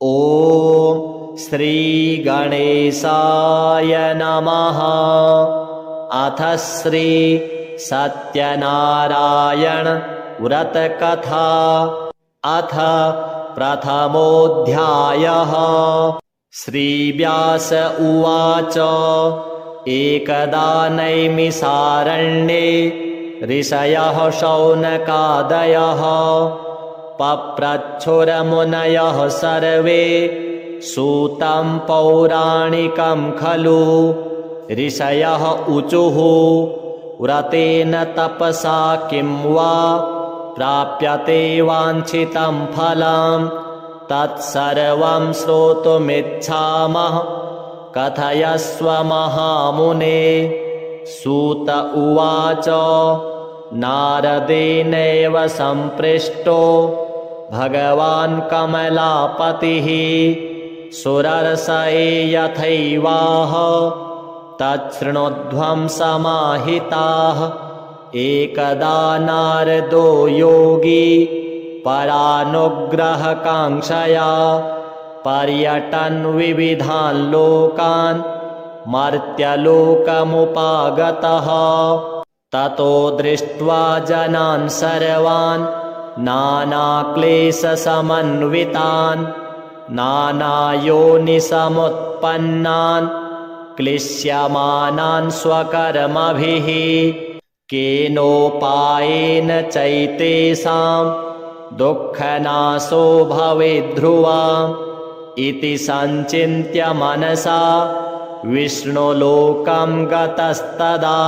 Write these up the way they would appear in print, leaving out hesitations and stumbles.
ॐ श्रीगणेशाय नमः। अथ श्री सत्यनारायण व्रतकथा। अथ प्रथमोऽध्यायः। श्रीव्यास उवाच। एकदा नैमिषारण्ये ऋषयः शौनकादयः पप्रच्छुरमुनयः सर्वे सूतं पौराणिकं खलु। ऋषयः ऊचुः व्रतेन तपसा किं वा प्राप्यते वाञ्छितं फलं। तत्सर्वं श्रोतुमिच्छामः कथयस्व महामुने। सूत उवाच। नारदेनैव सम्पृष्टो भगवान् कमलापतिः सुरर्षये यथैवाह तच्छृणुध्वं समाहिताः। एकदा नारदो योगी परानुग्रहकाङ्क्षया पर्यटन् विविधान् लोकान् मर्त्यलोकमुपागतः। ततो दृष्ट्वा जनान् सर्वान् नानाक्लेशसमन्वितान् नानायोनिसमुत्पन्नान् क्लिश्यमानान् स्वकर्मभिः केनोपायेन चैतेषां दुःखनाशो भवेद्ध्रुवा इति सञ्चिन्त्य मनसा विष्णुलोकं गतस्तदा।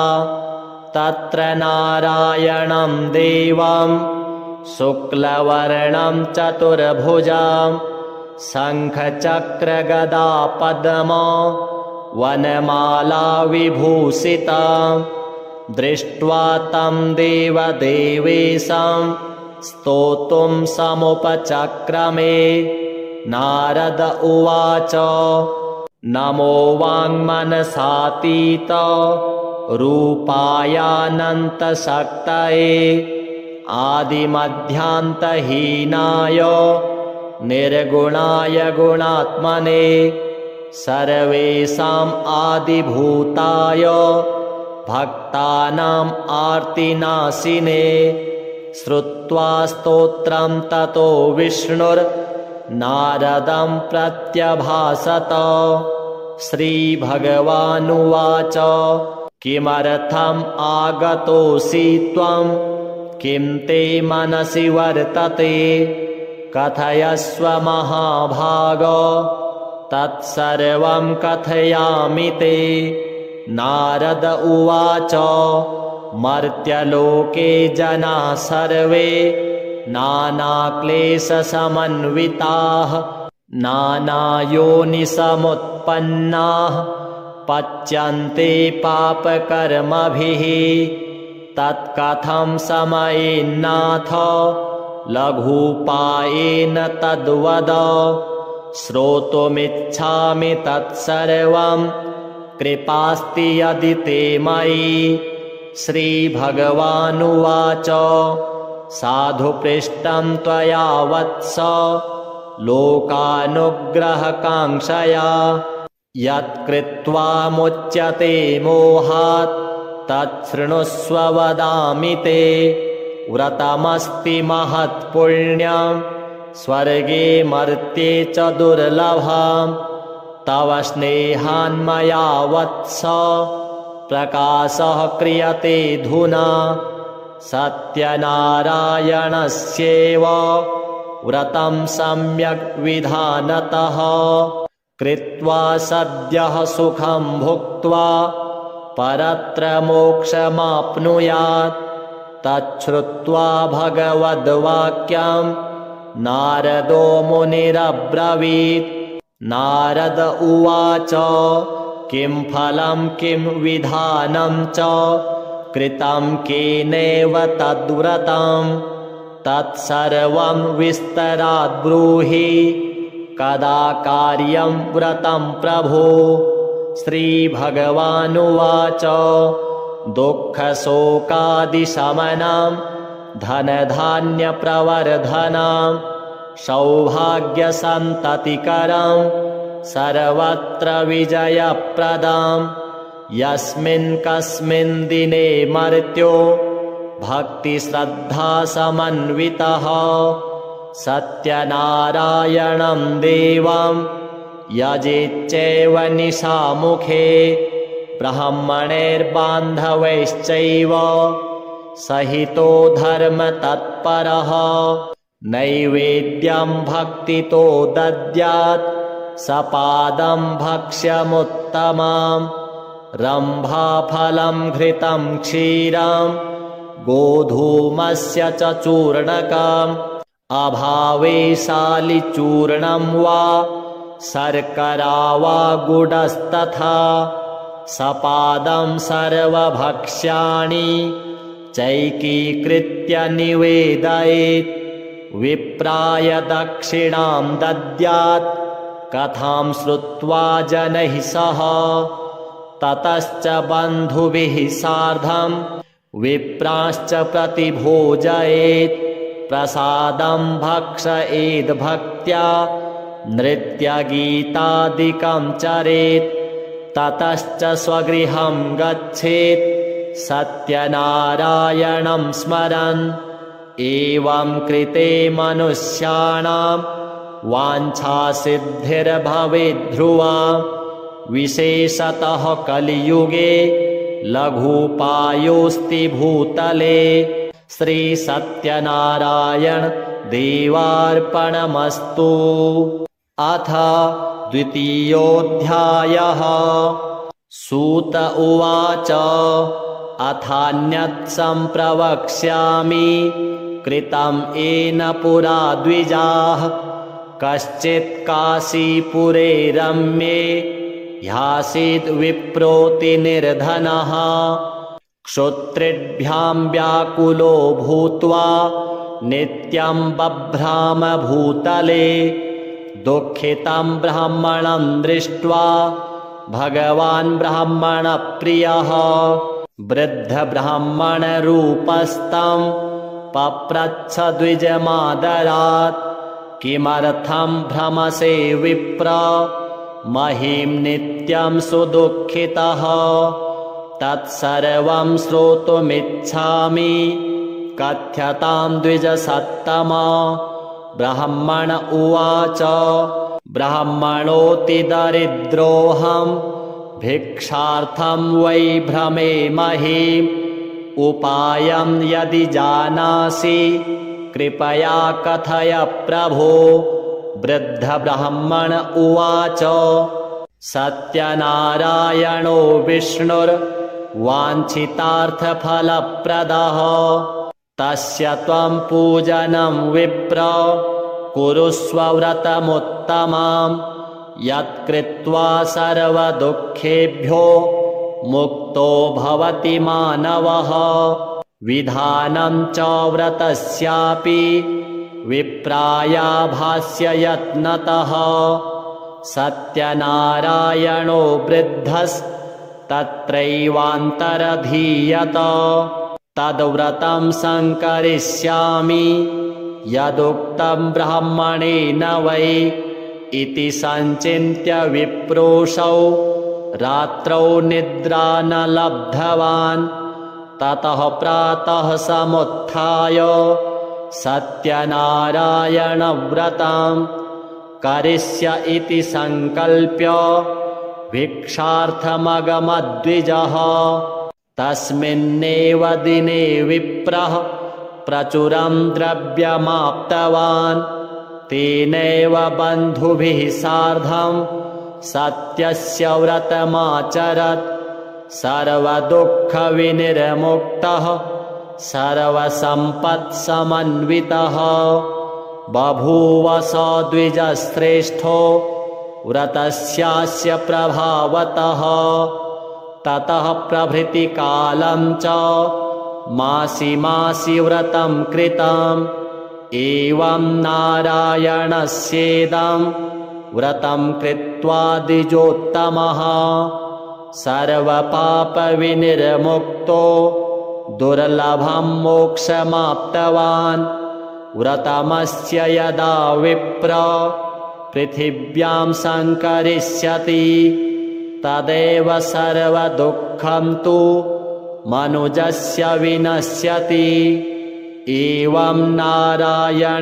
तत्र नारायणं देवं शुक्लवर्णं चतुर्भुजां शङ्खचक्रगदापद्म वनमाला विभूषितां दृष्ट्वा तं देवदेवेशं स्तोतुं समुपचक्रमे। नारद उवाच। नमो वाङ्मनसातीत रूपायानन्तशक्तये आदिमध्यान्तहीनाय निर्गुणाय गुणात्मने सर्वेषाम् आदिभूताय भक्तानाम् आर्तिनाशिने। श्रुत्वा स्तोत्रं ततो विष्णुर्नारदं प्रत्यभाषत। श्रीभगवानुवाच। किमर्थम् आगतोऽसि त्वं किं ते मनसि वर्तते कथयस्व महाभाग तत्सर्वं कथयामि ते। नारद उवाच। मर्त्यलोके जनाः सर्वे नानाक्लेशसमन्विताः नानायोनिसमुत्पन्नाः पच्यन्ते पापकर्मभिः। तत्कथं समयेन्नाथ लघूपायेन तद्वद। श्रोतुमिच्छामि तत्सर्वं कृपास्ति यदि ते मयि। श्रीभगवानुवाच। साधु पृष्टं त्वया वत्स लोकानुग्रहकाङ्क्षया यत्कृत्वा मुच्यते मोहात् तच्छृणुष्व वदामि ते। व्रतमस्ति महत्पुण्यं स्वर्गे मर्त्ये च दुर्लभं तव स्नेहान्मया वत्स प्रकाशः क्रियते धुना। सत्यनारायणस्येव व्रतं सम्यक् विधानतः कृत्वा सद्यः सुखं भुक्त्वा परत्र मोक्षमाप्नुयात्। तच्छ्रुत्वा भगवद्वाक्यं नारदो मुनिरब्रवीत्। नारद उवाच। किं फलं किं विधानं च कृतं केनैव तद्व्रतं तत्सर्वं विस्तराद् ब्रूहि कदा कार्यं व्रतं प्रभो। श्रीभगवानुवाच। दुःखशोकादिशमनं धनधान्यप्रवर्धनं सौभाग्यसन्ततिकरं सर्वत्र विजयप्रदं यस्मिन् कस्मिन् दिने मर्त्यो भक्तिश्रद्धासमन्वितः सत्यनारायणं देवं यजेच्चैव निशामुखे ब्राह्मणैर्बान्धवैश्चैव सहितो धर्मतत्परः नैवेद्यं भक्तितो दद्यात् सपादं भक्ष्यमुत्तमं रम्भाफलं घृतं क्षीरं गोधूमस्य च चूर्णकम् अभावे शालिचूर्णं वा शर्करा वा गुडस्तथा सपादं सर्वभक्ष्याणि चैकीकृत्य निवेदयेत् विप्राय दक्षिणां दद्यात् कथां श्रुत्वा जनैः सह ततश्च बन्धुभिः सार्धं विप्रांश्च प्रतिभोजयेत् प्रसादं भक्षयेद् भक्त्या नृत्यगीतादिकं चरेत् ततश्च स्वगृहं गच्छेत् सत्यनारायणं स्मरन् एवं कृते मनुष्याणां वाञ्छासिद्धिर्भवेद्ध्रुवा विशेषतः कलियुगे लघूपायोऽस्ति भूतले श्री सत्यनारायण देवार्पणमस्तु। अथ द्वितीयोऽध्यायः। सूत उवाच अथान्यत् सम्प्रवक्ष्यामि कृतं येन पुरा द्विजाः कश्चित् काशीपुरे रम्ये ह्यासीद् विप्रोति निर्धनः क्षुत्रिभ्यां व्याकुलो भूत्वा नित्यं बभ्राम भूतले दुःखितं ब्राह्मणं दृष्ट्वा भगवान् ब्राह्मणप्रियः वृद्धब्राह्मणरूपस्तं पप्रच्छ द्विजमादरात् किमर्थं भ्रमसे विप्र महीं नित्यं सुदुःखितः तत्सर्वं श्रोतुमिच्छामि कथ्यतां द्विजसत्तमा। ब्राह्मण उवाच ब्राह्मणोऽति दरिद्रोऽहं भिक्षार्थं वै भ्रमे महीं उपायं यदि जानासि कृपया कथय प्रभो। वृद्धब्राह्मण उवाच सत्यनारायणो विष्णुर्वाञ्छितार्थफलप्रदः तस्य त्वं पूजनं विप्र कुरुष्व व्रतमुत्तमं यत्कृत्वा सर्वदुःखेभ्यो मुक्तो भवति मानवः। विधानं च व्रतस्यापि विप्राया भाष्य यत्नतः सत्यनारायणो वृद्धस्तत्रैवान्तरधीयत तद्व्रतं संकरिष्यामि यदुक्तं ब्राह्मणेन वै इति संचिन्त्य विप्रोऽसौ रात्रौ निद्रा न लब्धवान् ततः प्रातः समुत्थाय सत्यनारायणव्रतं करिष्य इति संकल्प्य भिक्षार्थमगमद्विजः। तस्मिन्नेव दिने विप्रः प्रचुरं द्रव्यमाप्तवान् तेनैव बन्धुभिः सार्धं सत्यस्य व्रतमाचरत् सर्वदुःखविनिर्मुक्तः सर्वसम्पत्समन्वितः बभूव स द्विजश्रेष्ठो व्रतस्यास्य प्रभावतः। ततः प्रभृतिकालं च मासि मासि व्रतं कृतम् एवं नारायणस्येदं व्रतं कृत्वा द्विजोत्तमः सर्वपापविनिर्मुक्तो दुर्लभं मोक्षमाप्तवान्। व्रतमस्य यदा विप्र पृथिव्यां संकरिष्यति तदेव सर्वदुःखं तु मनुजस्य विनश्यति। एवं नारायणेनोक्तं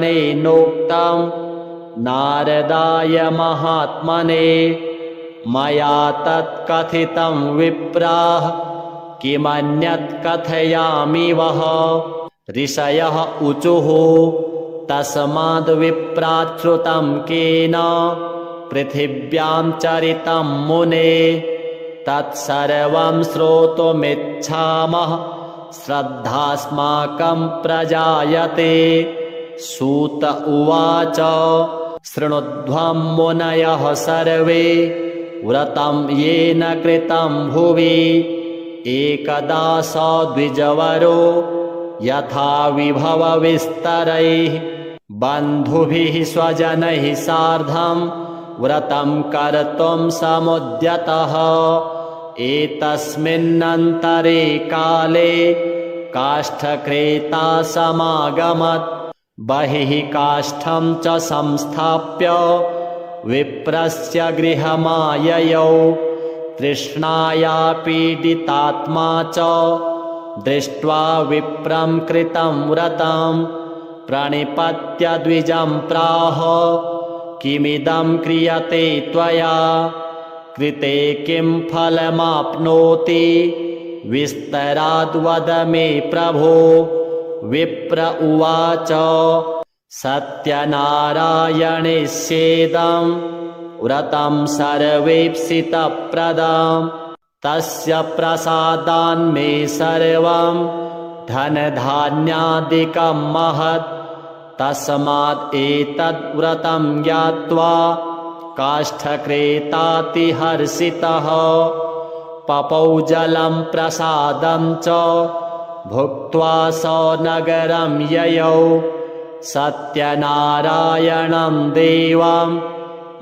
नारदाय महात्मने मया तत्कथितं विप्राः किमन्यत् कथयामि वः। ऋषयः ऊचुः तस्माद् विप्राच्छ्रुतं केन पृथिव्यां चरितं मुने तत्सर्वं श्रोतुमिच्छामः श्रद्धास्माकं प्रजायते। सूत उवाच शृणुध्वं मुनयः सर्वे व्रतं येन कृतं भुवि एकदा स द्विजवरो यथा विभव विस्तरैः बन्धुभिः स्वजनैः सार्धं व्रतं कर्तुं समुद्यतः। एतस्मिन्नन्तरे काले काष्ठक्रेता समागमत् बहिः काष्ठं च संस्थाप्य विप्रस्य गृहमाययौ तृष्णाया पीडितात्मा च दृष्ट्वा विप्रं कृतं व्रतं प्रणिपत्य द्विजं प्राह किमिदं क्रियते त्वया कृते किं फलमाप्नोति विस्तराद् वद मे प्रभो। विप्र उवाच सत्यनारायणेस्येदं व्रतं सर्वेप्सितप्रदं तस्य प्रसादान्मे सर्वं धनधान्यादिकं महत् तस्मात् एतद्व्रतं ज्ञात्वा काष्ठक्रेतातिहर्षितः पपौ जलं प्रसादं च भुक्त्वा स नगरं ययौ सत्यनारायणं देवं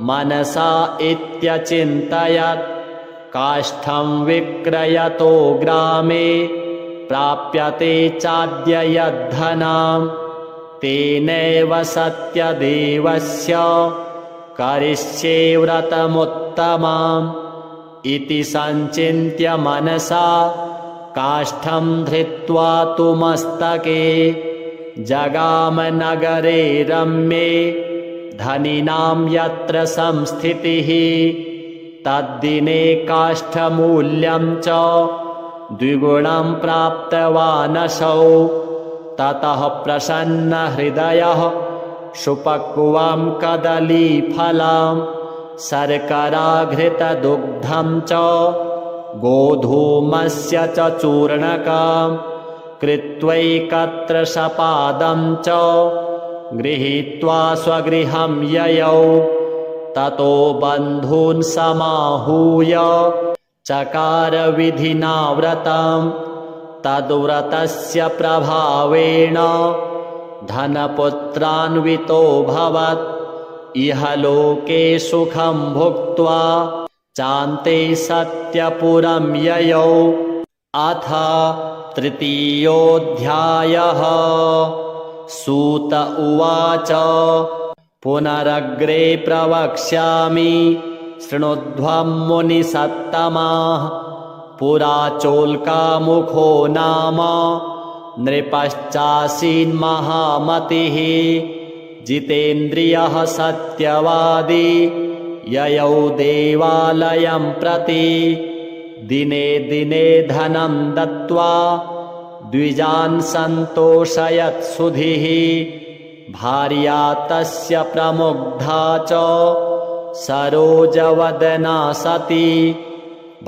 मनसा इत्यचिन्तयत् काष्ठं विक्रयतो ग्रामे प्राप्यते चाद्य यद्धनम् तेनैव सत्यदेवस्य करिष्ये व्रतमुत्तमम् इति संचिन्त्य मनसा काष्ठं धृत्वा तु मस्तके जगाम नगरे रम्ये धनिनां यत्र संस्थितिः तद्दिने काष्ठमूल्यं च द्विगुणं प्राप्तवानसौ ततः प्रसन्नहृदयः सुपक्वं कदलीफलं शर्कराघृतदुग्धं च गोधूमस्य च चूर्णकं कृत्वैकत्र सपादं च गृहीत्वा स्वगृहं ययौ ततो बन्धून् समाहूय चकार विधिना व्रतम् तद्व्रतस्य प्रभावेण धनपुत्रान्वितोऽभवत् इह लोके सुखं भुक्त्वा चान्ते सत्यपुरं ययौ। अथ तृतीयोऽध्यायः। सूत उवाच पुनरग्रे प्रवक्ष्यामि शृणुध्वं मुनिसत्तमाः पुरा चोल्कामुखो नाम नृपश्चासीन्महामतिः जितेन्द्रियः सत्यवादी ययौ देवालयं प्रति दिने दिने धनं दत्त्वा द्विजान् सन्तोषयत् सुधीः भार्या तस्य प्रमुग्धा च सरोजवदना सती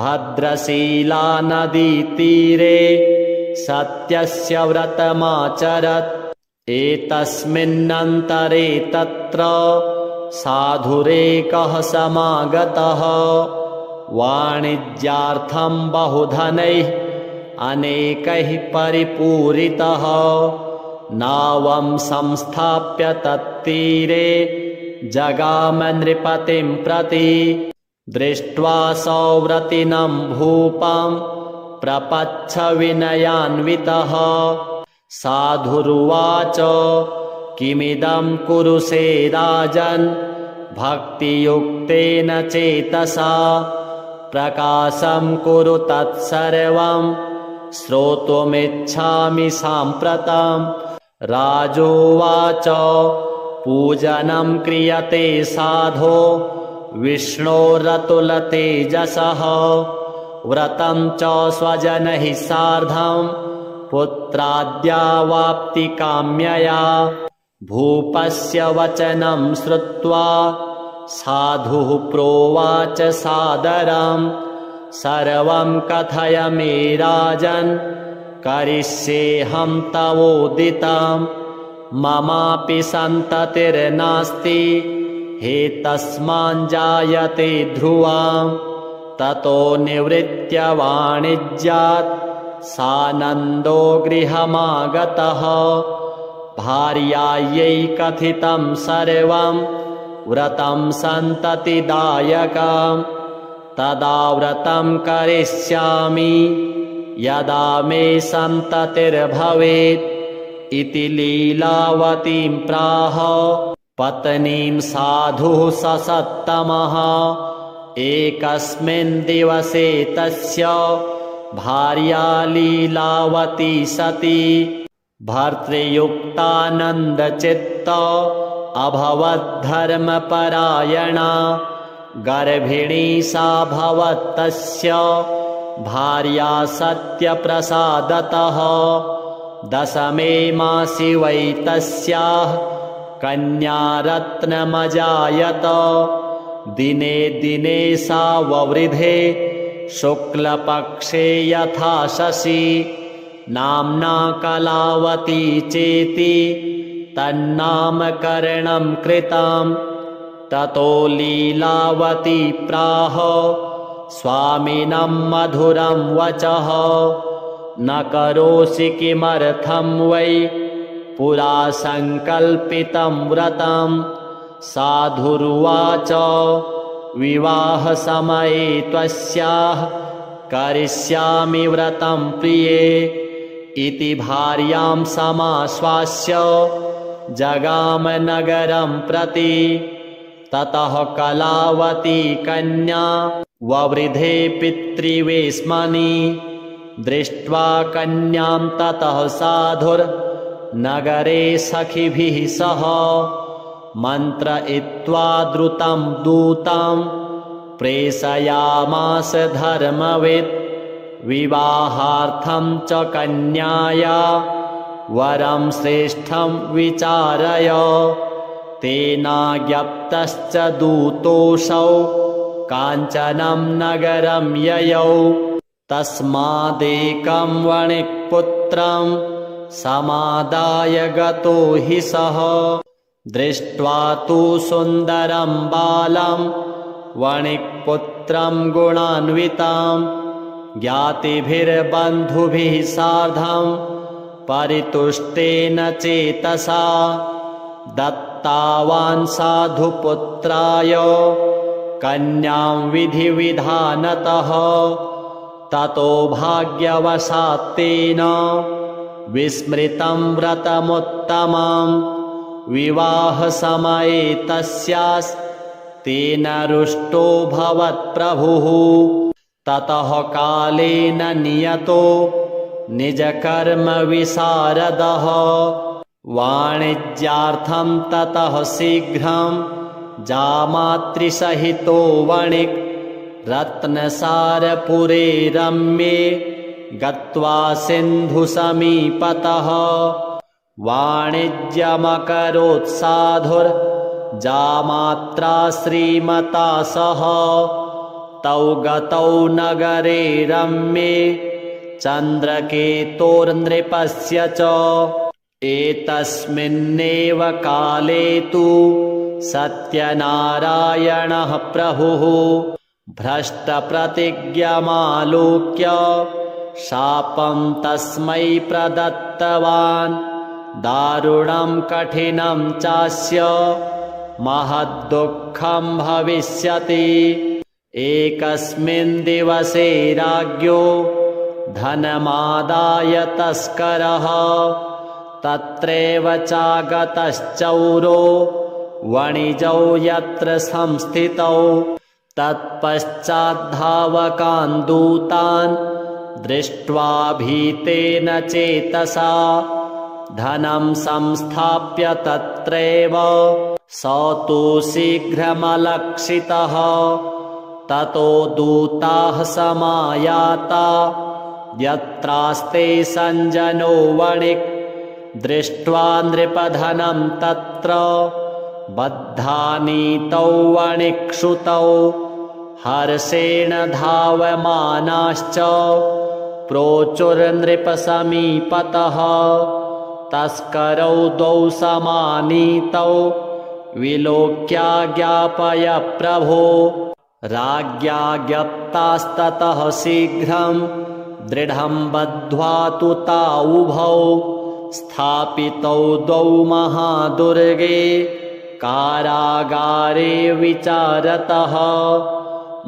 भद्रशीला नदीतीरे सत्यस्य व्रतमाचरत् एतस्मिन्नन्तरे तत्र साधुरेकः समागतः वाणिज्यार्थं बहुधनैः अनेकैः परिपूरितः नावं संस्थाप्य तत्तीरे जगाम नृपतिं प्रति दृष्ट्वा सौव्रतिनं भूपं प्रपच्छ विनयान्वितः साधुरुवाच किमिदं कुरुषे राजन् भक्तियुक्तेन चेतसा प्रकाशं कुरु तत्सर्वं श्रोतुमिच्छामि साम्प्रतं। राजोवाच पूजनं क्रियते साधो विष्णोरतुलतेजसः व्रतं च स्वजनैः सार्धं पुत्राद्यावाप्तिकाम्यया। भूपस्य वचनं श्रुत्वा साधुः प्रोवाच सादरं सर्वं कथय मे राजन् करिष्येऽहं तवोदितं। ममापि सन्ततिर्नास्ति हेतस्माञ्जायते ध्रुवां ततो निवृत्य वाणिज्यात् सानन्दो गृहमागतः। भार्यायै कथितं सर्वं व्रतं सन्ततिदायकं तदा व्रतं करिष्यामि यदा मे सन्ततिर्भवेत् इति लीलावतीं प्राह। पत्नीं साधुः ससत्तमः एकस्मिन् दिवसे तस्य भार्या लीलावती सती भर्तृयुक्तानन्दचित्त अभवद्धर्मपरायणा। गर्भिणी सा भवत्तस्य भार्या सत्यप्रसादतः। दशमे मासि वै तस्याः कन्यारत्नमजायत। दिने दिने सा ववृधे शुक्लपक्षे यथा शशि नाम्ना कलावती चेति तन्नामकरणं कृतं। ततो लीलावती प्राह स्वामिनं मधुरं वचः न करोषि किमर्थं वै पुरा संकल्पितं व्रतं। साधुरुवाच विवाहसमये त्वस्याः करिष्यामि व्रतं प्रिये इति भार्यां समाश्वास्य जगाम नगरं प्रति। ततः कलावती कन्या ववृधे पितृवेश्मनि दृष्ट्वा कन्यां ततः साधुर्नगरे सखिभिः सह मन्त्रयित्वा द्रुतं दूतं प्रेषयामास धर्मवित्। विवाहार्थं च कन्याया वरं श्रेष्ठं विचारय। तेनाज्ञप्तश्च दूतोऽसौ काञ्चनं नगरं ययौ। तस्मादेकं वणिक्पुत्रं समादाय गतो हि सः। दृष्ट्वा तु सुन्दरं बालं वणिक्पुत्रं गुणान्वितं ज्ञातिभिर्बन्धुभिः सार्धं परितुष्टेन चेतसा दत्तावान् साधुपुत्राय कन्यां विधिविधानतः। ततो भाग्यवशात् तेन विस्मृतं व्रतमुत्तमं विवाहसमये तस्यास्तेन रुष्टो भवत्प्रभुः। ततः कालेन नियतो निजकर्मविशारदः वाणिज्यार्थं ततः शीघ्रं जामातृसहितो वणिक् रत्नसारपुरे रम्ये गत्वा सिन्धुसमीपतः वाणिज्यमकरोत्साधुर्जामात्रा श्रीमता सह। तौ गतौ नगरे रम्ये चन्द्रकेतोर्नृपस्य च। एतस्मिन्नेव काले तु सत्यनारायणः प्रभुः भ्रष्टप्रतिज्ञमालोक्य शापं तस्मै प्रदत्तवान्। दारुणं कठिनं चास्य महद्दुःखं भविष्यति। एकस्मिन् दिवसे राज्ञो धनमादाय तस्करः तत्रैव चागतश्चौरो वणिजौ यत्र संस्थितौ तत्पश्चाद्धावकान् दूतान् दृष्ट्वा भीतेन चेतसा धनं संस्थाप्य तत्रैव स तु शीघ्रमलक्षितः ततो दूताः समायाता यत्रास्ते सञ्जनो वणिक् दृष्ट्वा नृपधनं तत्र बद्धानीतौ वणिक्षुतौ हर्षेण धावमानाश्च प्रोचुर्नृपसमीपतः तस्करौ द्वौ समानीतौ विलोक्याज्ञापय प्रभो राज्ञा ज्ञप्तास्ततः शीघ्रं दृढं बद्ध्वा तु तावुभौ स्थापितौ द्वौ महादुर्गे कारागारे विचारतः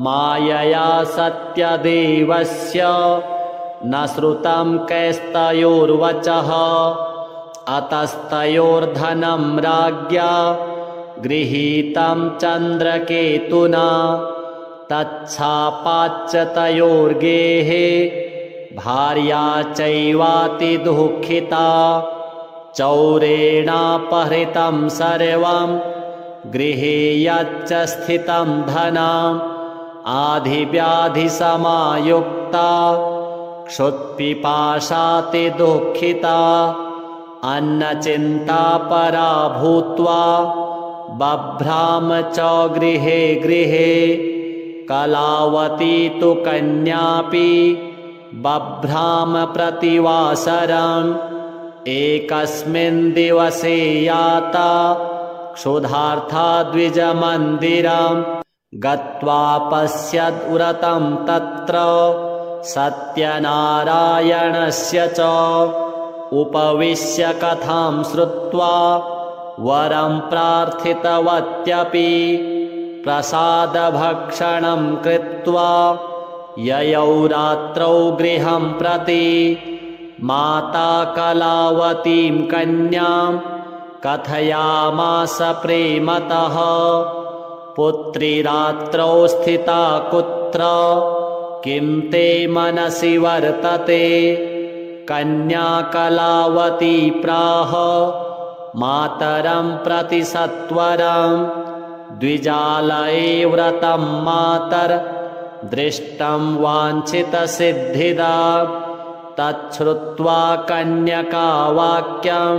मायया सत्यदेवस्य न श्रुतं कैस्तयोर्वचः अतस्तयोर्धनं राज्ञा गृहीतं चन्द्रकेतुना तच्छापाच्च तयोर्गेः भार्या चैवातिदुःखिता चौरेणापहृतं सर्वं गृहे यच्च स्थितं धनम् आधिव्याधिसमायुक्ता क्षुत्पिपासातिदुःखिता अन्नचिन्तापरा भूत्वा बभ्राम च गृहे गृहे कलावती तु कन्यापि बभ्राम प्रतिवासरम् एकस्मिन् दिवसे याता क्षुधार्था द्विजमन्दिरम् गत्वा पश्यद्व्रतं तत्र सत्यनारायणस्य च उपविश्य कथां श्रुत्वा वरं प्रार्थितवत्यपि प्रसादभक्षणं कृत्वा ययौ रात्रौ गृहं प्रति माता कलावतीं कन्यां कथयामास प्रेमतः पुत्री रात्रौ स्थिता कुत्र किं ते मनसि वर्तते कन्या कलावती प्राह मातरं प्रति सत्वरं द्विजालये व्रतं मातर दृष्टं वाञ्छितसिद्धिदा तच्छ्रुत्वा कन्यका वाक्यं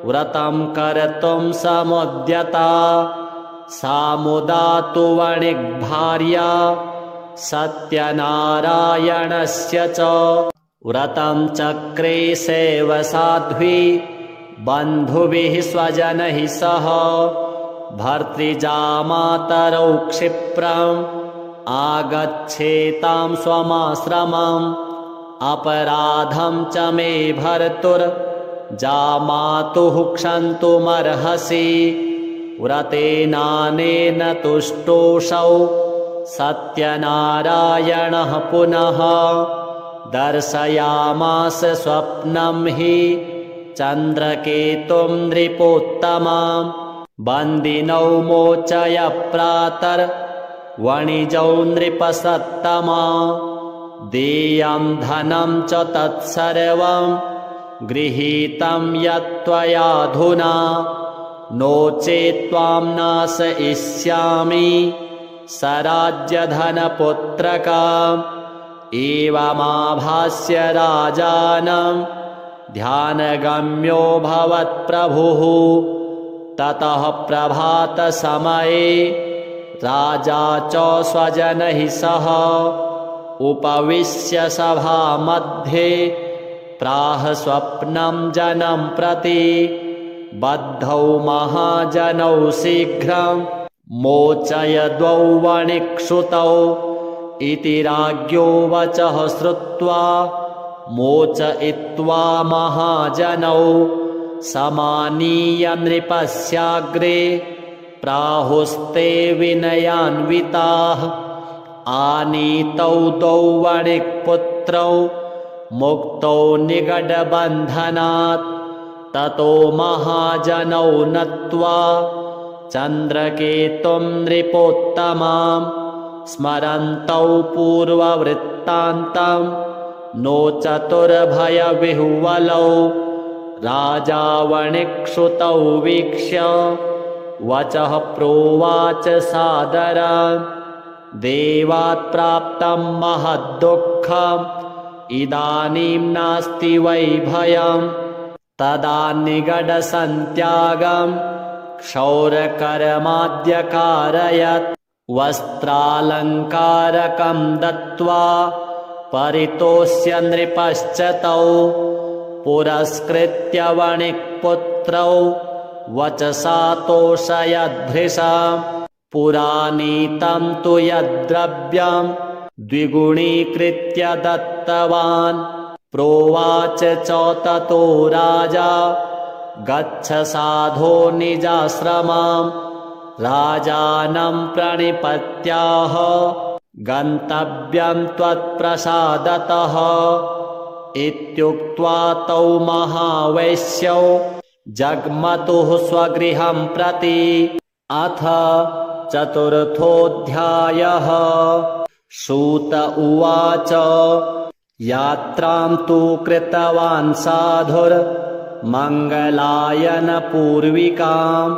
व्रतं कर्तुं समुद्यता सा मुदा तु वणिग्भार्या सत्यनारायणस्य च व्रतं चक्रे सेव साध्वी बन्धुभिः स्वजनैः सह भर्तृजामातरौ क्षिप्रम् आगच्छेतां स्वमाश्रमम् अपराधं च मे भर्तुर्जामातुः क्षन्तुमर्हसि व्रतेनानेन तुष्टोऽसौ सत्यनारायणः पुनः दर्शयामास स्वप्नं हि चन्द्रकेतुं नृपोत्तमां बन्दिनौ मोचय प्रातर्वणिजौ नृपसत्तमा देयं धनं च तत्सर्वं गृहीतं यत्त्वयाधुना नो चेत् त्वां नाशयिष्यामि सराज्यधनपुत्रकाम् एवमाभास्य राजानं ध्यानगम्यो भवत्प्रभुः ततः प्रभातसमये राजा च स्वजनैः सह उपविश्य सभामध्ये प्राह स्वप्नं जनं प्रति बद्धौ महाजनौ शीघ्रं मोचय द्वौ वणिक्षुतौ इति राज्ञो वचः श्रुत्वा मोचयित्वा महाजनौ समानीय नृपस्याग्रे प्राहुस्ते विनयान्विताः आनीतौ द्वौ वणिक्पुत्रौ मुक्तौ निगडबन्धनात् ततो महाजनौ नत्वा चन्द्रकेतुं नृपोत्तमां स्मरन्तौ पूर्ववृत्तान्तं नो चतुर्भयविह्वलौ राजावणिक्षुतौ वीक्ष्य वचः प्रोवाच सादरं देवात् प्राप्तं महद्दुःखम् इदानीं नास्ति वै भयम् तदा निगडसन्त्यागं क्षौरकर्माद्यकारयत् वस्त्रालङ्कारकं दत्त्वा परितोष्य नृपश्च तौ पुरस्कृत्य वणिक्पुत्रौ वचसा तोषयद्भृशा पुरानीतं तु यद्द्रव्यं द्विगुणीकृत्य दत्तवान् प्रोवाच च ततो राजा गच्छ साधो निजाश्रमां राजानं प्रणिपत्याह गन्तव्यं त्वत्प्रसादतः इत्युक्त्वा तौ महावैश्यौ जग्मतुः स्वगृहं प्रति। अथ चतुर्थोऽध्यायः। सूत उवाच यात्रां तु कृतवान् साधुर्मङ्गलायनपूर्विकां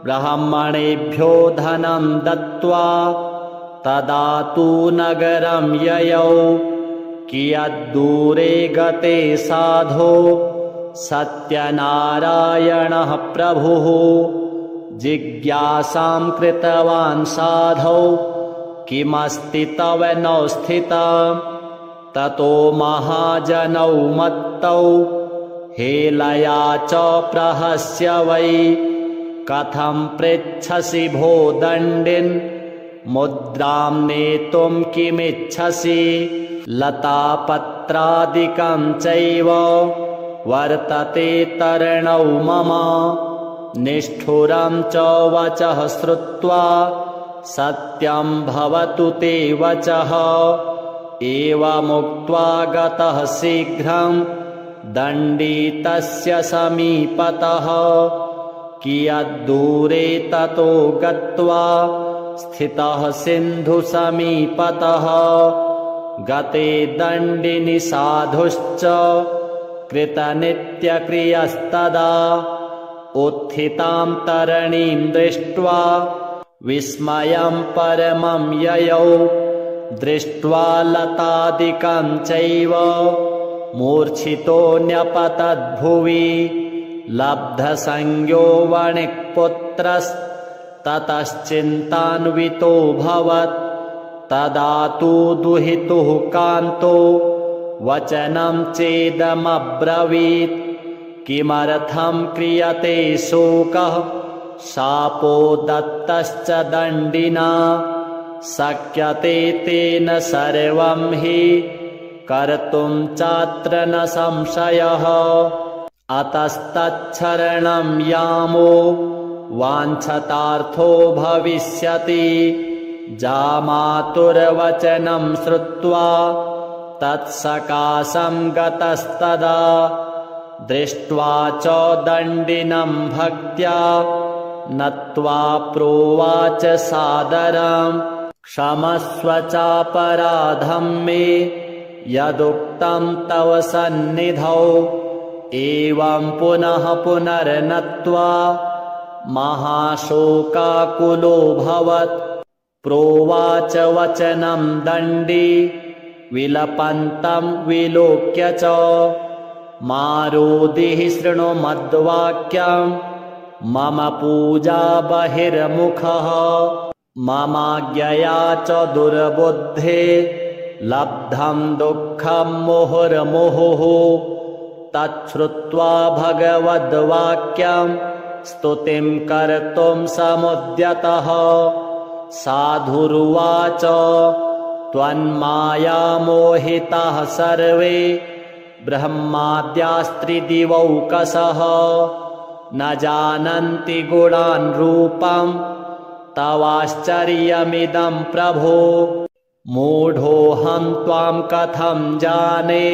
ब्राह्मणेभ्यो धनं दत्त्वा तदा तु नगरं ययौ कियद्दूरे गते साधो सत्यनारायणः प्रभुः जिज्ञासां कृतवान् साधौ किमस्ति तव नौ स्थितं ततो महाजनौ मत्तौ हेलया च प्रहस्य वै कथं पृच्छसि भो दण्डिन् मुद्रां नेतुं किमिच्छसि लतापत्रादिकं चैव वर्तते तरणौ मम निष्ठुरं च वचः श्रुत्वा सत्यं भवतु ते वचः एवमुक्त्वा गतः शीघ्रं दण्डितस्य समीपतः कियद्दूरे ततो गत्वा स्थितः सिन्धुसमीपतः गते दण्डिनि साधुश्च कृतनित्यक्रियस्तदा उत्थितां तरणीं दृष्ट्वा विस्मयं परमं ययौ दृष्ट्वा लतादिकं चैव मूर्छितो न्यपतद्भुवि लब्धसंज्ञो वणिक्पुत्रस्ततश्चिन्तान्वितोऽभवत् तदा तु दुहितुः कान्तो वचनं चेदमब्रवीत् किमर्थं क्रियते शोकः शापो दत्तश्च दण्डिना शक्यते तेन सर्वं हि कर्तुं चात्र न संशयः अतस्तच्छरणं यामो वाञ्छतार्थो भविष्यति जामातुर्वचनं श्रुत्वा तत्सकाशं गतस्तदा दृष्ट्वा च दण्डिनं भक्त्या नत्वा प्रोवाच सादरं क्षमस्व चापराधं मे यदुक्तं तव सन्निधौ एवं पुनः पुनर्नत्वा महाशोकाकुलोऽभवत् प्रोवाच वचनं दण्डी विलपन्तं विलोक्य च मारोदिः शृणु मद्वाक्यं मम पूजा बहिर्मुखः ममाज्ञया च दुर्बुद्धे लब्धं दुःखं मुहुर्मुहुः तच्छ्रुत्वा भगवद्वाक्यं स्तुतिं कर्तुं समुद्यतः साधुरुवाच त्वन्मायामोहिताः सर्वे ब्रह्माद्यास्त्रिदिवौकसः न जानन्ति गुणान् रूपं तवाश्चर्यमिदं प्रभो मूढोऽहं त्वां कथं जाने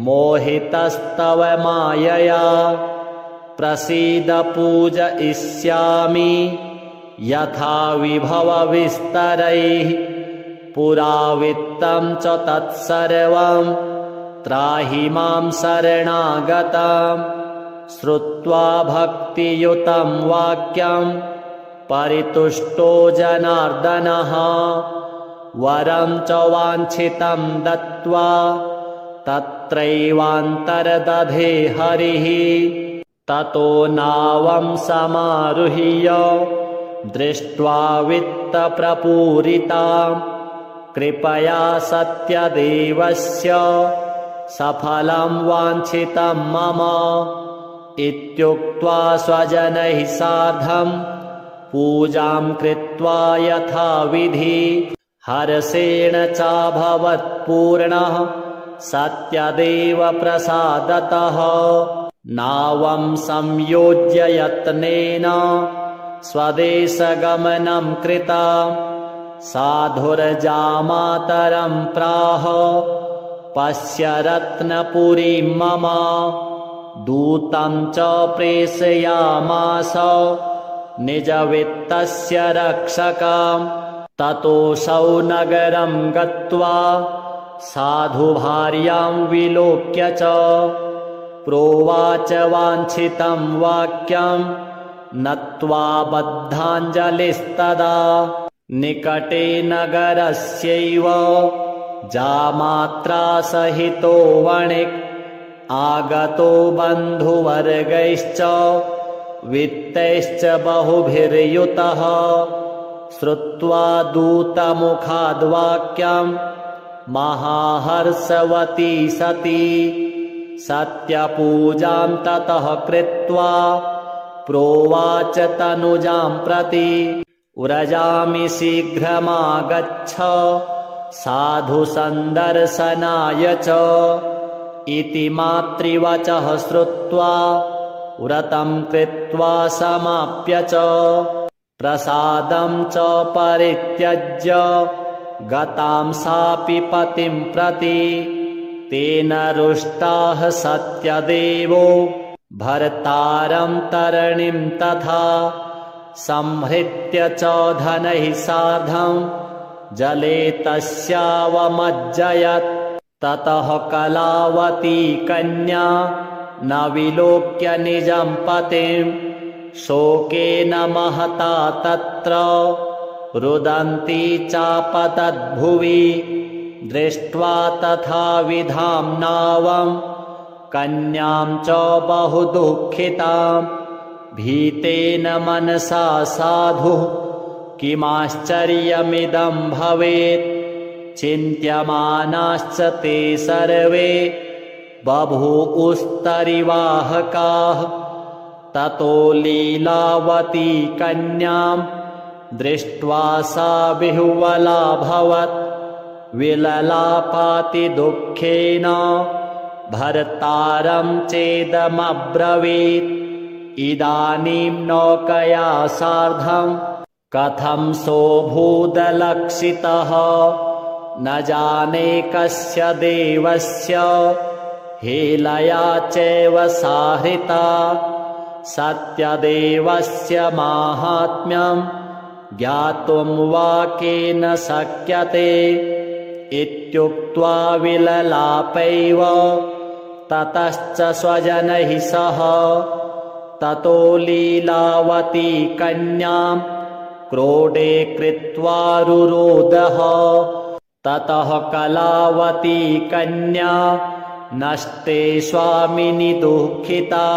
मोहितस्तव मायया प्रसीद पूजयिष्यामि यथा विभवविस्तरैः पुरावित्तं च तत्सर्वं त्राहि मां शरणागतं श्रुत्वा भक्तियुतं वाक्यं परितुष्टो जनार्दनः वरं च वाञ्छितं दत्त्वा तत्रैवान्तर्दधे हरिः ततो नावं समारुह्य दृष्ट्वा वित्तप्रपूरितां कृपया सत्यदेवस्य सफलं वाञ्छितं मम इत्युक्त्वा स्वजनैः सार्धं पूजां कृत्वा यथाविधि हर्षेण चाभवत्पूर्णः सत्यदेव प्रसादतः नावं संयोज्य यत्नेन स्वदेशगमनं कृतं साधुर्जामातरं प्राह पश्य रत्नपुरीं मम दूतं च प्रेषयामास निजवित्तस्य रक्षकं ततोऽसौ नगरं गत्वा साधुभार्यां विलोक्य च प्रोवाच वाञ्छितं वाक्यं नत्वा बद्धाञ्जलिस्तदा निकटे नगरस्यैव जामात्रा सहितो वणिक् आगतो बन्धुवर्गैश्च वित्तैश्च बहुभिर्युतः श्रुत्वा दूतमुखाद्वाक्यं महाहर्षवती सती सत्यपूजां ततः कृत्वा प्रोवाच तनुजां प्रति व्रजामि शीघ्रमागच्छ साधुसन्दर्शनाय च इति मातृवचः श्रुत्वा व्रतं कृत्वा समाप्य च प्रसादं च परित्यज्य गतां सापि पतिं प्रति तेन रुष्टाः सत्यदेवो भर्तारं तरणिं तथा संहृत्य च धनैः सार्धं जले तस्यावमज्जयत् ततः कलावती कन्या न विलोक्य निजं पतिं शोकेन महता तत्र रुदन्ती चापतद्भुवि दृष्ट्वा तथा विधां नावं कन्यां च बहु दुःखितां भीतेन मनसा साधुः किमाश्चर्यमिदं भवेत् चिन्त्यमानाश्च ते सर्वे बभूवुस्तरिवाहकाः ततो लीलावती कन्यां दृष्ट्वा सा विह्वलाभवत् विललापाति दुःखेन भर्तारं चेदमब्रवीत् इदानीं नौकया सार्धं कथं सोऽभूदलक्षितः न जाने कस्य देवस्य हेलया चैव साहृता सत्यदेवस्य माहात्म्यं ज्ञातुं वा केन शक्यते इत्युक्त्वा विललापैव ततश्च स्वजनैः सह ततो लीलावती कन्यां क्रोडे कृत्वा रुरोदः ततः कलावती कन्या नष्टे स्वामिनि दुःखिता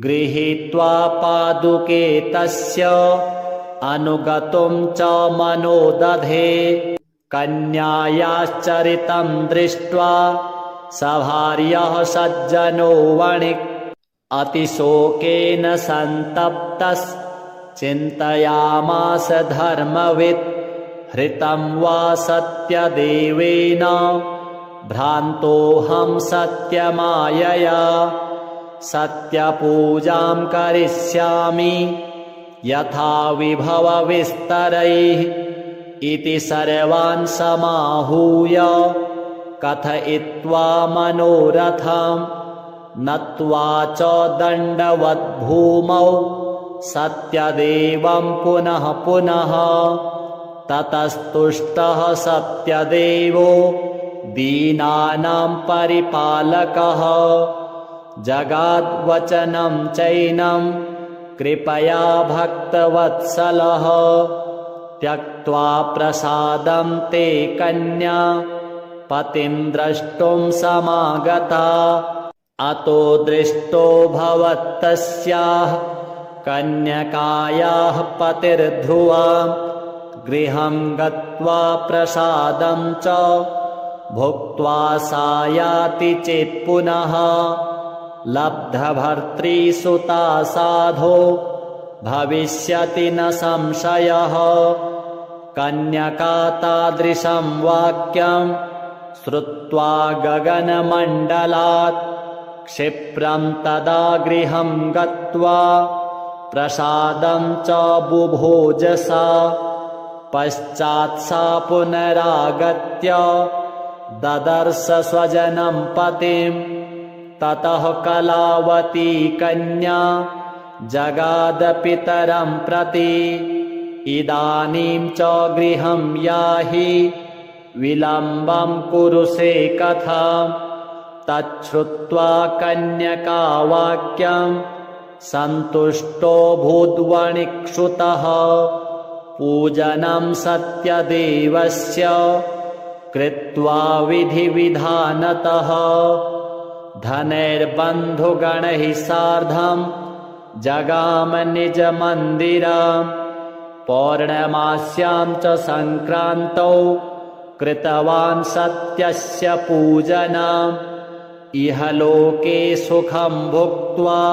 गृहीत्वा पादुके तस्य अनुगतुं च मनोदधे कन्यायाश्चरितं दृष्ट्वा सभार्यः सज्जनो वणिक् अतिशोकेन सन्तप्तश्चिन्तयामास धर्मवित् हृतं वा सत्यदेवेन भ्रान्तोऽहं सत्यमायया सत्यपूजां करिष्यामि यथा विभवविस्तरैः इति सर्वान् समाहूय कथयित्वा मनोरथं नत्वा च दण्डवद्भूमौ सत्यदेवं पुनः पुनः ततस्तुष्टः सत्यदेवो दीनानां परिपालकः जगाद्वचनं चैनं कृपया भक्तवत्सलः त्यक्त्वा प्रसादं ते कन्या पतिं द्रष्टुं समागता अतो दृष्टो भवत्तस्याः कन्यकायाः पतिर्ध्रुवा गृहं गत्वा प्रसादं च भुक्त्वा सा याति चेत् पुनः लब्धभर्तृसुता साधो भविष्यति न संशयः कन्यका तादृशं वाक्यं श्रुत्वा गगनमण्डलात् क्षिप्रं तदा गृहं गत्वा प्रसादं च बुभोज सा पश्चात् सा पुनरागत्य ददर्श स्वजनं पतिं ततः कलावती कन्या जगाद पितरं प्रति इदानीं च गृहं याहि विलम्बं कुरुषे कथम् तच्छ्रुत्वा कन्यका वाक्यं सन्तुष्टो भूद्वणिक्षुतः पूजनं सत्यदेवस्य कृत्वा विधिविधानतः धनैर्बन्धुगणैः सार्धं जगाम निजमन्दिरं पौर्णमास्यां च सङ्क्रान्तौ कृतवान् सत्यस्य पूजनम् इहलोके सुखं भुक्त्वा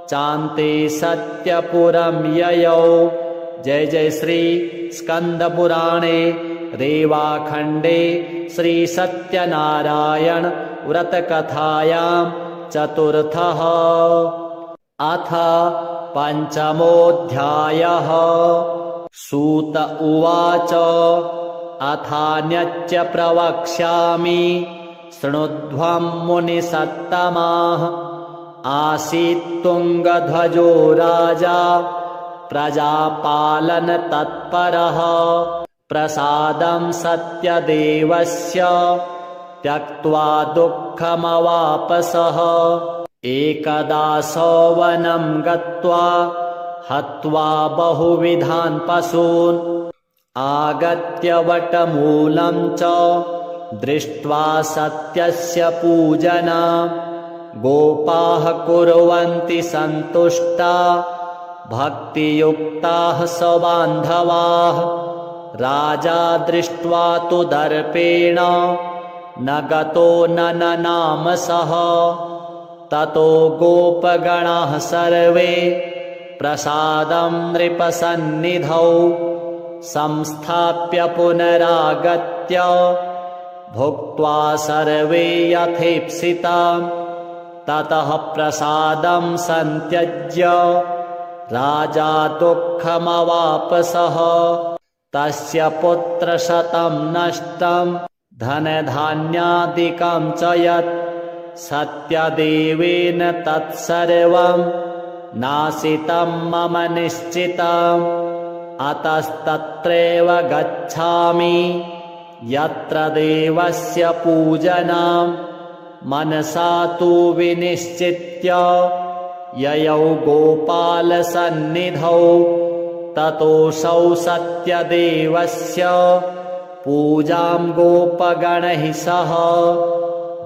चान्ते सत्यपुरं ययौ। जय जय श्री स्कंदपुराणे रेवाखण्डे श्री सत्यनारायण व्रतकथायां चतुर्थः अथ पञ्चमोऽध्यायः। सूत उवाच अथान्यच्च प्रवक्ष्यामि शृणुध्वं मुनिसत्तमाः। आसीत् तुङ्गध्वजो राजा प्रजापालन तत्परः प्रसादं सत्यदेवस्य त्यक्त्वा दुःखमवापसः। एकदा सौवनं गत्वा हत्वा बहुविधान् पशून् आगत्य वटमूलं च दृष्ट्वा सत्यस्य पूजनं गोपाः कुर्वन्ति सन्तुष्टा भक्तियुक्ताः सबान्धवाः। राजा दृष्ट्वा तु दर्पेण न गतो न ननाम सः। ततो गोपगणाः सर्वे प्रसादं नृपसन्निधौ संस्थाप्य पुनरागत्य भुक्त्वा सर्वे यथेप्सितं। ततः प्रसादं सन्त्यज्य राजा दुःखमवापसः। तस्य पुत्रशतं नष्टं धनधान्यादिकं च यत् सत्यदेवेन तत्सर्वं नाशितं मम निश्चितम्। अतस्तत्रैव गच्छामि यत्र देवस्य पूजनं मनसा तु विनिश्चित्य ययौ गोपालसन्निधौ। ततोऽसौ सत्यदेवस्य पूजां गोपगणैः सह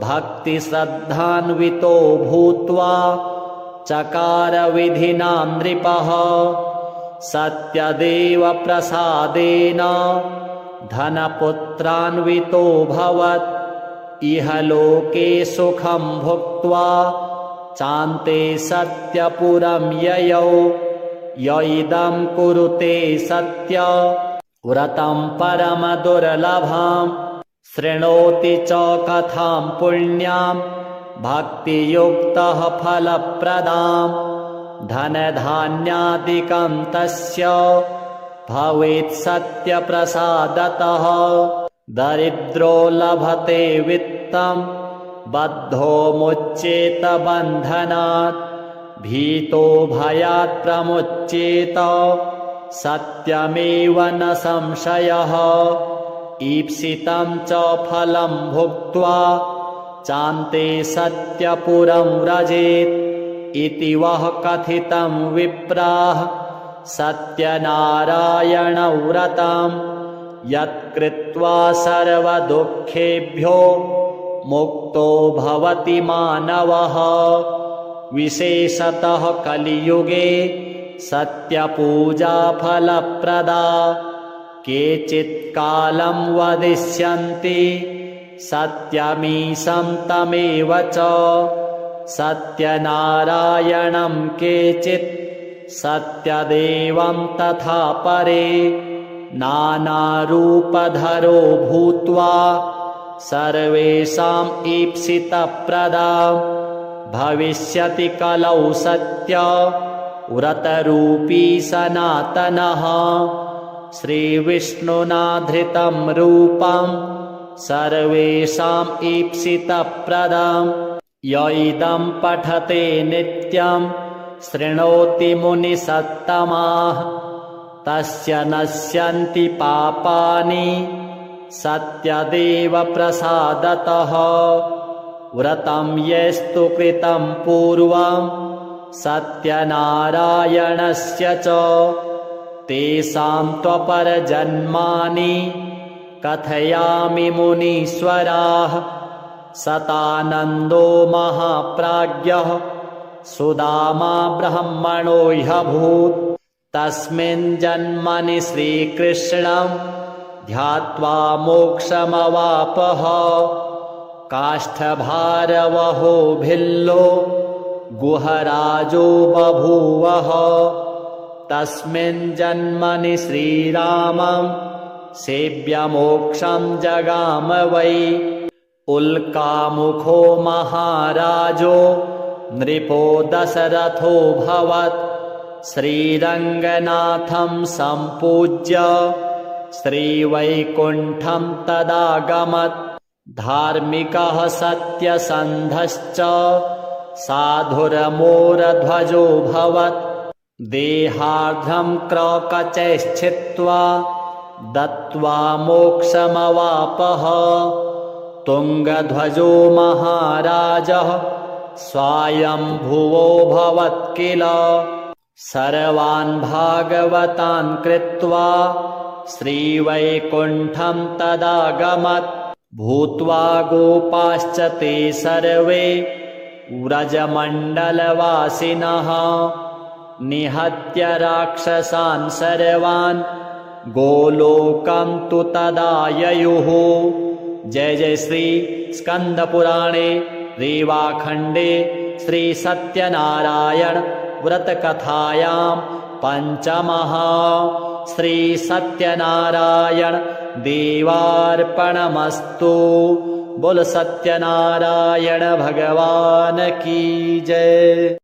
भक्तिश्रद्धान्वितो भूत्वा चकार विधिना नृपः। सत्यदेवप्रसादेन धनपुत्रान्वितोऽभवत्। इहलोके सुखं भुक्त्वा चान्ते सत्यपुरं ययौ। य इदं कुरुते सत्य व्रतं परमदुर्लभं शृणोति च कथां पुण्यां भक्तियुक्तः फलप्रदां। धनधान्यादिकं तस्य भवेत् सत्यप्रसादतः। दरिद्रो लभते वित्तं बद्धो मुच्येत बन्धनात् भीतो भयात् प्रमुच्येत सत्यमेव न संशयः ईप्सितं च फलं भुक्त्वा चान्ते सत्यपुरं व्रजेत् इति वः कथितं विप्राः सत्यनारायणं व्रतं यत्कृत्वा सर्वदुःखेभ्यो मुक्तो भवति मानवः विशेषतः कलियुगे सत्यपूजा फलप्रदा केचित् कालं वदिष्यन्ति सत्यमीशं तमेव च सत्यनारायणं केचित् सत्यदेवं तथा परे नानारूपधरो भूत्वा सर्वेषाम् ईप्सितप्रदा भविष्यति कलौ सत्य व्रतरूपी सनातनः श्रीविष्णुना धृतं रूपं सर्वेषाम् ईप्सितप्रदं य इदं पठते नित्यं शृणोति मुनिसत्तमाः तस्य नश्यन्ति पापानि सत्यदेव प्रसादतः व्रतं यस्तु कृतं पूर्वं सत्यनारायणस्य च तेषां त्वपरजन्मानि कथयामि मुनीश्वराः सतानन्दो महाप्राज्ञः सुदामा ब्रह्मणो ह्यभूत् तस्मिन् जन्मनि श्रीकृष्णं ध्यात्वा मोक्षमवापः काष्ठभारवहो भिल्लो गुहराजो बभूवः तस्मिन् जन्मनि श्रीरामं सेव्यमोक्षं जगाम वै उल्कामुखो महाराजो नृपो दशरथोऽभवत् श्रीरङ्गनाथं सम्पूज्य श्रीवैकुण्ठं तदागमत् धार्मिकः सत्यसन्धश्च साधुरमोरध्वजोऽभवत् देहार्धं क्रकचैश्छित्त्वा दत्त्वा मोक्षमवापः तुङ्गध्वजो महाराजः स्वायम्भुवोऽभवत् किल सर्वान् भागवतान् कृत्वा श्रीवैकुण्ठं तदागमत् भूत्वा गोपाश्च ते सर्वे व्रजमण्डलवासिनः निहत्य राक्षसान् सर्वान् गोलोकं तु तदा ययुः जय जय श्री स्कंदपुराणे रेवाखण्डे श्री सत्यनारायण व्रतकथायां पंचमः श्री सत्यनारायण देवार्पणमस्तु। बोल सत्यनारायण भगवान की जय।